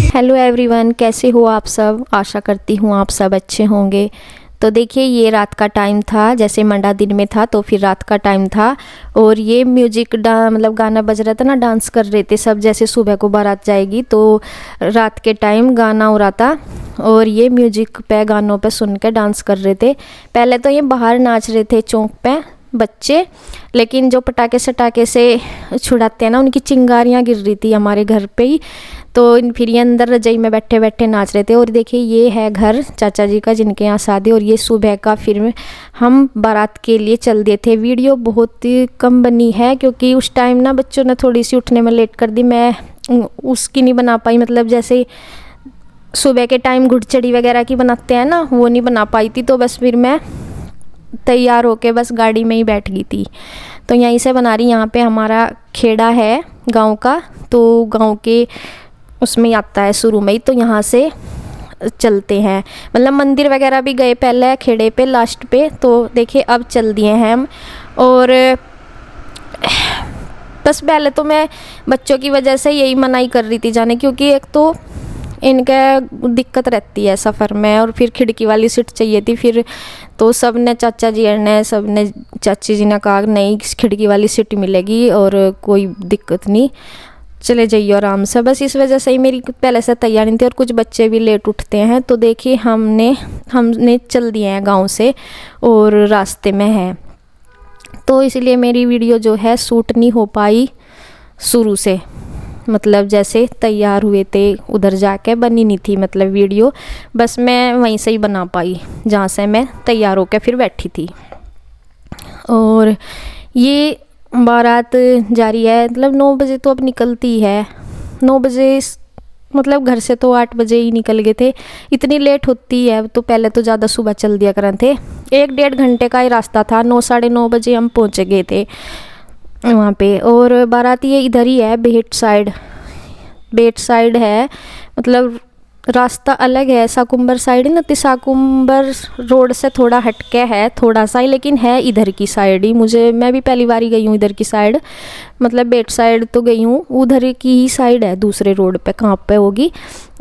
Hello everyone, कैसे हो आप सब। आशा करती हूँ आप सब अच्छे होंगे। तो देखिए, ये रात का टाइम था, जैसे मंडा दिन में था तो फिर रात का टाइम था और ये म्यूजिक मतलब गाना बज रहा था ना, डांस कर रहे थे सब। जैसे सुबह को बारात जाएगी तो रात के टाइम गाना हो रहा था और ये म्यूजिक पे गानों पे सुन के डांस कर रहे थे। पहले तो ये बाहर नाच रहे थे चौक पे बच्चे, लेकिन जो पटाखे सटाखे से छुड़ाते हैं ना, उनकी चिंगारियाँ गिर रही थी हमारे घर पे ही। तो फिर ये अंदर रजाई में बैठे बैठे नाच रहे थे। और देखिए, ये है घर चाचा जी का जिनके यहाँ शादी। और ये सुबह का फिर हम बारात के लिए चल दिए थे। वीडियो बहुत ही कम बनी है क्योंकि उस टाइम ना बच्चों ने थोड़ी सी उठने में लेट कर दी, मैं उसकी नहीं बना पाई। मतलब जैसे सुबह के टाइम घुड़चड़ी वगैरह की बनाते हैं ना, वो नहीं बना पाई थी। तो बस फिर मैं तैयार होके बस गाड़ी में ही बैठ गई थी। तो यहीं से बना रही। यहाँ पे हमारा खेड़ा है गांव का, तो गांव के उसमें आता है शुरू में ही। तो यहाँ से चलते हैं, मतलब मंदिर वगैरह भी गए पहले खेड़े पे लास्ट पे। तो देखिए, अब चल दिए हैं हम। और बस पहले तो मैं बच्चों की वजह से यही मनाही कर रही थी जाने, क्योंकि एक तो इनका दिक्कत रहती है सफ़र में, और फिर खिड़की वाली सीट चाहिए थी। फिर तो सब ने, चाचा जी ने, सब ने, चाची जी ने कहा नहीं, खिड़की वाली सीट मिलेगी और कोई दिक्कत नहीं, चले जाइए आराम से। बस इस वजह से ही मेरी पहले से तैयारी नहीं थी। और कुछ बच्चे भी लेट उठते हैं। तो देखिए, हमने चल दिए हैं गांव से और रास्ते में है, तो इसलिए मेरी वीडियो जो है शूट नहीं हो पाई शुरू से। मतलब जैसे तैयार हुए थे उधर जाके बनी नहीं थी मतलब वीडियो, बस मैं वहीं से ही बना पाई जहाँ से मैं तैयार होकर फिर बैठी थी। और ये बारात जारी है, मतलब 9 बजे तो अब निकलती है। 9 बजे मतलब घर से तो 8 बजे ही निकल गए थे। इतनी लेट होती है तो पहले तो ज़्यादा सुबह चल दिया करते थे। 1-1.5 घंटे का ही रास्ता था। 9 साढ़े 9 बजे हम पहुँच गए थे वहाँ पे। और बारात ये इधर ही है, बेट साइड है, मतलब रास्ता अलग है। साकुम्बर साइड है ना, तो साकुम्बर रोड से थोड़ा हटके है थोड़ा सा ही, लेकिन है इधर की साइड ही। मैं भी पहली बार ही गई हूँ इधर की साइड, मतलब बेट साइड तो गई हूँ, उधर की ही साइड है, दूसरे रोड पे कहाँ पे होगी।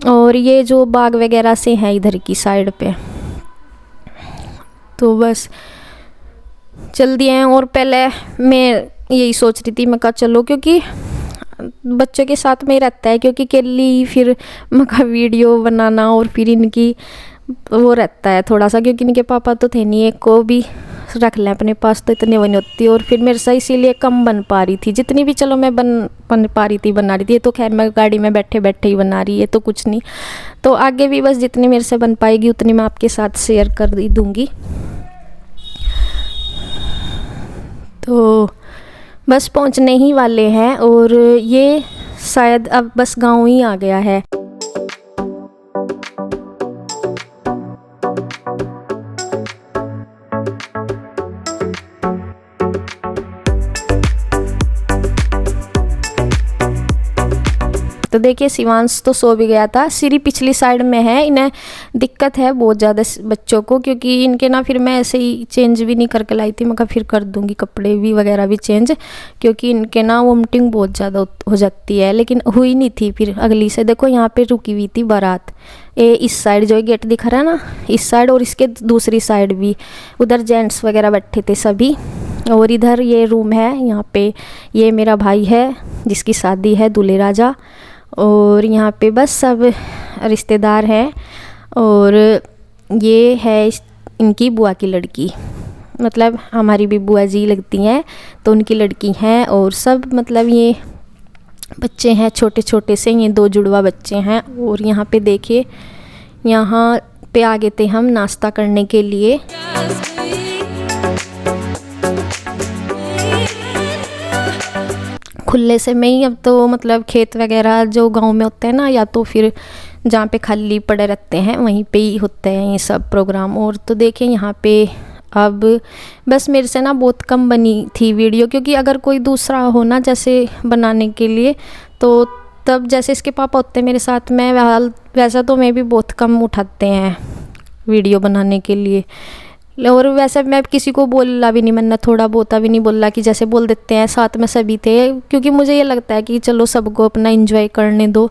और ये जो बाग वगैरह से हैं इधर की साइड पे। तो बस चल दिए हैं। और पहले मैं यही सोच रही थी, मैं कहा चलो, क्योंकि बच्चों के साथ में ही रहता है, क्योंकि अकेली फिर मका वीडियो बनाना और फिर इनकी वो रहता है थोड़ा सा, क्योंकि इनके पापा तो थे नहीं, एक को भी रख लें अपने पास तो इतने बनी होती। और फिर मेरे से इसीलिए कम बन पा रही थी, जितनी भी चलो मैं बन पा रही थी बना रही थी। ये तो खैर मैं गाड़ी में बैठे बैठे ही बना रही है, तो कुछ नहीं। तो आगे भी बस जितनी मेरे से बन पाएगी उतनी मैं आपके साथ शेयर कर दूँगी। तो बस पहुंचने ही वाले हैं और ये शायद अब बस गांव ही आ गया है। तो देखिए, शिवांश तो सो भी गया था। सीरी पिछली साइड में है। इन्हें दिक्कत है बहुत ज़्यादा बच्चों को, क्योंकि इनके ना फिर मैं ऐसे ही चेंज भी नहीं करके लाई थी। मैं कहा फिर कर दूंगी कपड़े भी वगैरह भी चेंज, क्योंकि इनके ना वोमिटिंग बहुत ज़्यादा हो जाती है, लेकिन हुई नहीं थी। फिर अगली से देखो, यहाँ पे रुकी हुई थी बारात। इस साइड जो गेट दिख रहा है ना, इस साइड, और इसके दूसरी साइड भी, उधर जेंट्स वगैरह बैठे थे सभी। और इधर ये रूम है, यहाँ पे ये मेरा भाई है जिसकी शादी है, दूल्हे राजा। और यहाँ पे बस सब रिश्तेदार हैं। और ये है इनकी बुआ की लड़की, मतलब हमारी भी बुआ जी लगती हैं, तो उनकी लड़की हैं। और सब मतलब ये बच्चे हैं छोटे छोटे से, ये 2 जुड़वा बच्चे हैं। और यहाँ पे देखिए, यहाँ पे आ गए थे हम नाश्ता करने के लिए। खुले से में ही, अब तो मतलब खेत वगैरह जो गांव में होते हैं ना, या तो फिर जहाँ पे खाली पड़े रहते हैं वहीं पे ही होते हैं ये सब प्रोग्राम। और तो देखिए, यहाँ पे अब बस मेरे से ना बहुत कम बनी थी वीडियो, क्योंकि अगर कोई दूसरा हो ना जैसे बनाने के लिए, तो तब जैसे इसके पापा होते हैं मेरे साथ में, वैसा तो मैं भी बहुत कम उठाते हैं वीडियो बनाने के लिए। और वैसे मैं किसी को बोला भी नहीं, मैंने थोड़ा बहुत भी नहीं बोला कि जैसे बोल देते हैं साथ में सभी थे, क्योंकि मुझे ये लगता है कि चलो सबको अपना एंजॉय करने दो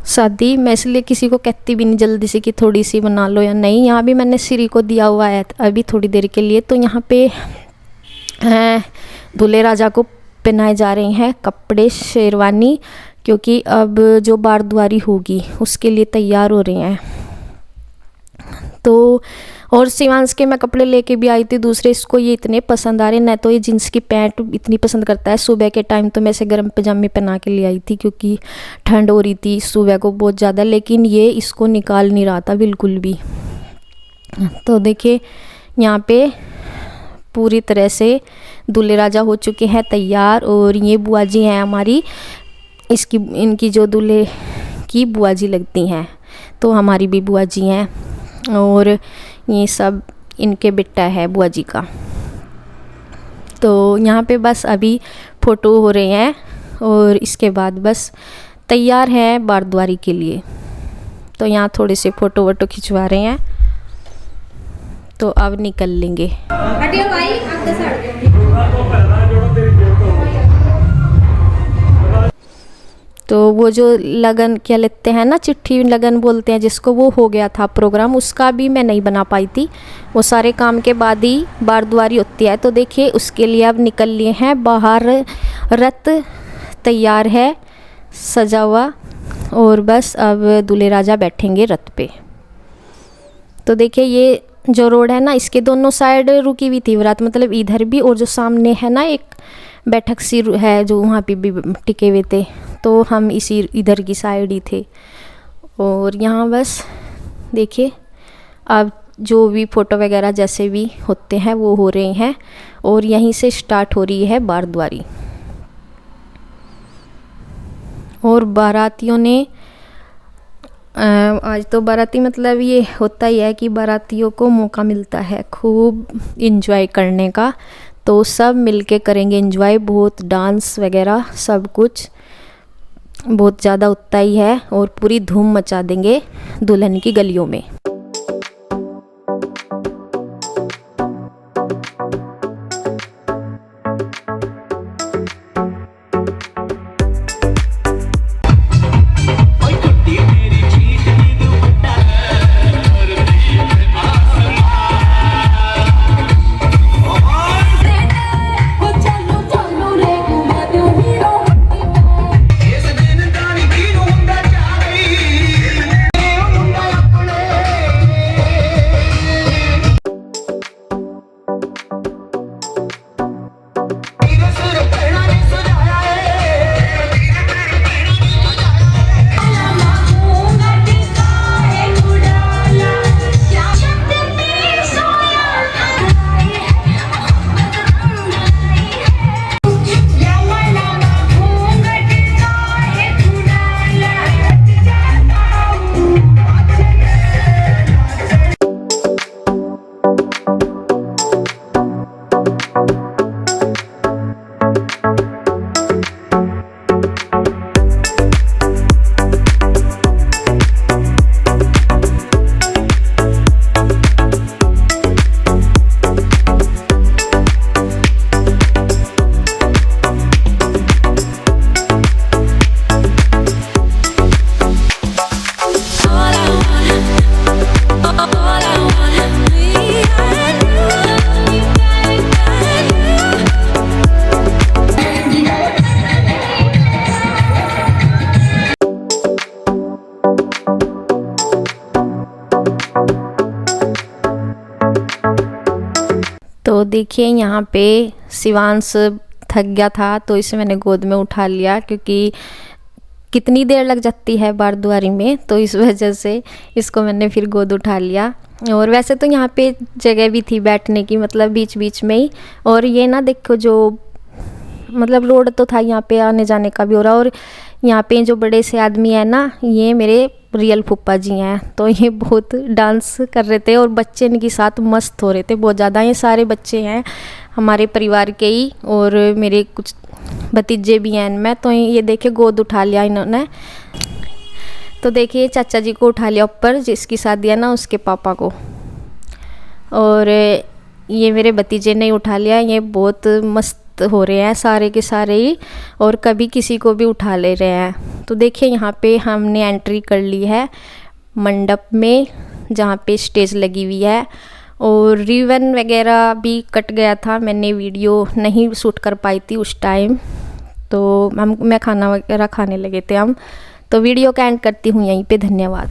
शादी। मैं इसलिए किसी को कहती भी नहीं जल्दी से कि थोड़ी सी बना लो या नहीं। यहाँ भी मैंने श्री को दिया हुआ है अभी थोड़ी देर के लिए। तो यहाँ पे दूल्हे राजा को पहनाए जा रहे हैं कपड़े, शेरवानी, क्योंकि अब जो बारदुआरी होगी उसके लिए तैयार हो रहे हैं। तो और शिवांश के मैं कपड़े लेके भी आई थी दूसरे, इसको ये इतने पसंद आ रहे। न तो ये जींस की पैंट इतनी पसंद करता है, सुबह के टाइम तो मैं इसे गर्म पजामे पहना के ले आई थी क्योंकि ठंड हो रही थी सुबह को बहुत ज़्यादा, लेकिन ये इसको निकाल नहीं रहा था बिल्कुल भी। तो देखिए यहाँ पे पूरी तरह से दूल्हे राजा हो चुके हैं तैयार। और ये बुआ जी हैं हमारी, इनकी जो दूल्हे की बुआ जी लगती हैं, तो हमारी भी बुआ जी हैं। और ये सब इनके बेटा है बुआ जी का। तो यहाँ पे बस अभी फ़ोटो हो रहे हैं और इसके बाद बस तैयार है बारदुआरी के लिए। तो यहाँ थोड़े से फ़ोटो वोटो खिंचवा रहे हैं, तो अब निकल लेंगे। तो वो जो लगन क्या लेते हैं ना, चिट्ठी लगन बोलते हैं जिसको, वो हो गया था प्रोग्राम, उसका भी मैं नहीं बना पाई थी। वो सारे काम के बाद ही बारदुआरी होती है। तो देखिए उसके लिए अब निकल लिए हैं बाहर। रथ तैयार है सजा हुआ और बस अब दूल्हे राजा बैठेंगे रथ पे। तो देखिए ये जो रोड है ना, इसके दोनों साइड रुकी हुई थी बारात, मतलब इधर भी और जो सामने है ना एक बैठक सी है जो वहाँ पे भी टिके हुए थे, तो हम इसी इधर की साइड ही थे। और यहाँ बस देखिए अब जो भी फ़ोटो वगैरह जैसे भी होते हैं वो हो रहे हैं और यहीं से स्टार्ट हो रही है बारदुआरी। और बारातियों ने आज तो बाराती मतलब ये होता ही है कि बारातियों को मौका मिलता है खूब इंजॉय करने का, तो सब मिलके करेंगे इंजॉय। बहुत डांस वगैरह सब कुछ बहुत ज़्यादा होता ही है और पूरी धूम मचा देंगे दुल्हन की गलियों में। तो देखिए यहाँ पे शिवांश थक गया था तो इसे मैंने गोद में उठा लिया, क्योंकि कितनी देर लग जाती है बारदुआरी में, तो इस वजह से इसको मैंने फिर गोद उठा लिया। और वैसे तो यहाँ पे जगह भी थी बैठने की, मतलब बीच बीच में ही। और ये ना देखो जो मतलब रोड तो था यहाँ पे आने जाने का भी हो रहा। और यहाँ पे जो बड़े से आदमी है ना, ये मेरे रियल फूफा जी हैं, तो ये बहुत डांस कर रहे थे और बच्चे इनके साथ मस्त हो रहे थे बहुत ज़्यादा। ये सारे बच्चे हैं हमारे परिवार के ही, और मेरे कुछ भतीजे भी हैं इनमें। तो ये देखिए गोद उठा लिया इन्होंने। तो देखिए चाचा जी को उठा लिया ऊपर, जिसकी शादी है ना उसके पापा को, और ये मेरे भतीजे ने उठा लिया। ये बहुत मस्त हो रहे हैं सारे के सारे ही, और कभी किसी को भी उठा ले रहे हैं। तो देखिए यहाँ पे हमने एंट्री कर ली है मंडप में, जहाँ पे स्टेज लगी हुई है, और रिबन वगैरह भी कट गया था, मैंने वीडियो नहीं शूट कर पाई थी उस टाइम। तो मैं खाना वगैरह खाने लगे थे हम। तो वीडियो का एंड करती हूँ यहीं पे। धन्यवाद।